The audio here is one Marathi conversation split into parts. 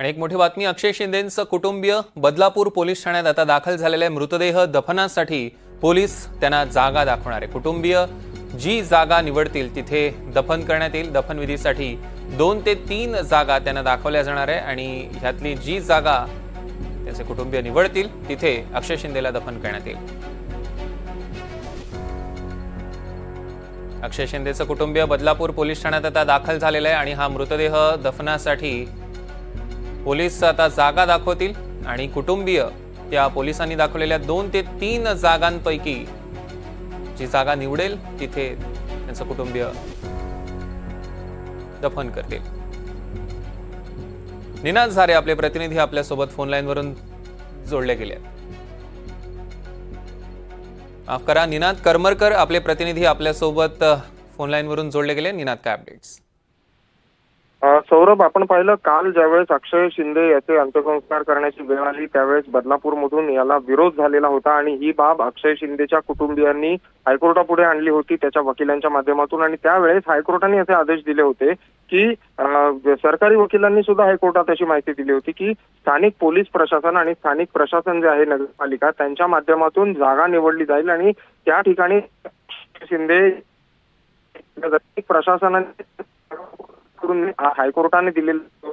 आणि एक मोठी बातमी, अक्षय शिंदेंचं कुटुंबीय बदलापूर पोलीस ठाण्यात आता दाखल झालेले मृतदेह दफनासाठी पोलीस त्यांना जागा दाखवणार आहे। कुटुंबीय जी जागा निवडतील तिथे दफन करण्यात येईल। दफनविधीसाठी 2 ते 3 जागा त्यांना दाखवल्या जाणार आहे आणि ह्यातली जी जागा त्याचे कुटुंबीय निवडतील तिथे अक्षय शिंदेला दफन करण्यात येईल। अक्षय शिंदेचं कुटुंबीय बदलापूर पोलीस ठाण्यात आता दाखल झालेलं आहे आणि हा मृतदेह दफनासाठी पोलीस आता जागा दाखवतील आणि कुटुंबीय त्या पोलिसांनी दाखवलेल्या 2 ते 3 जागांपैकी जी जागा निवडेल तिथे त्यांचं कुटुंबीय दफन करतील। निनाद झारे आपले प्रतिनिधी आपल्यासोबत फोन लाईनवरून जोडले गेले आहेत। माफ करा, निनाद करमरकर आपले प्रतिनिधी आपल्यासोबत फोन लाईनवरून जोडले गेले। निनाद, काय अपडेट्स? सौरभ, आपण पाहिलं काल ज्यावेळेस अक्षय शिंदे याचे अंत्यसंस्कार करण्याची वेळ आली त्यावेळेस बदलापूरमधून याला विरोध झालेला होता आणि ही बाब अक्षय शिंदेच्या कुटुंबियांनी हायकोर्टापुढे आणली होती त्याच्या वकिलांच्या माध्यमातून। आणि त्यावेळेस हायकोर्टाने असे आदेश दिले होते की सरकारी वकिलांनी सुद्धा हायकोर्टात अशी माहिती दिली होती की स्थानिक पोलीस प्रशासन आणि स्थानिक प्रशासन जे आहे नगरपालिका त्यांच्या माध्यमातून जागा निवडली जाईल आणि त्या ठिकाणी शिंदे प्रशासनाने हायकोर्टाने दिलेले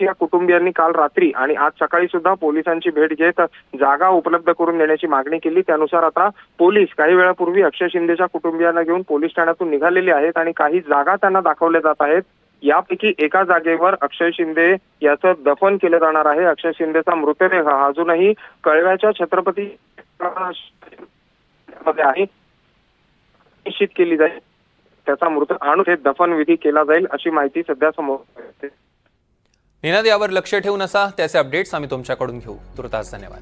या कुटुंबियांनी काल रात्री आणि आज सकाळी सुद्धा पोलिसांची भेट घेत जागा उपलब्ध करून देण्याची मागणी केली। त्यानुसार आता पोलीस काही वेळापूर्वी अक्षय शिंदेच्या कुटुंबियांना घेऊन पोलीस ठाण्यातून निघालेले आहेत आणि काही जागा त्यांना दाखवल्या जात आहेत। यापैकी एका जागेवर अक्षय शिंदे याचं दफन केलं जाणार आहे। अक्षय शिंदेचा मृतदेह अजूनही कळव्याच्या छत्रपती मध्ये आहे, निश्चित केली जाईल त्याचा मृत आणून हे दफन विधी केला जाईल अशी माहिती सध्या समोर येते। निनाद, यावर लक्ष ठेवून असा त्याचे अपडेट्स आम्ही तुमच्याकडून घेऊ। तुर्तास धन्यवाद।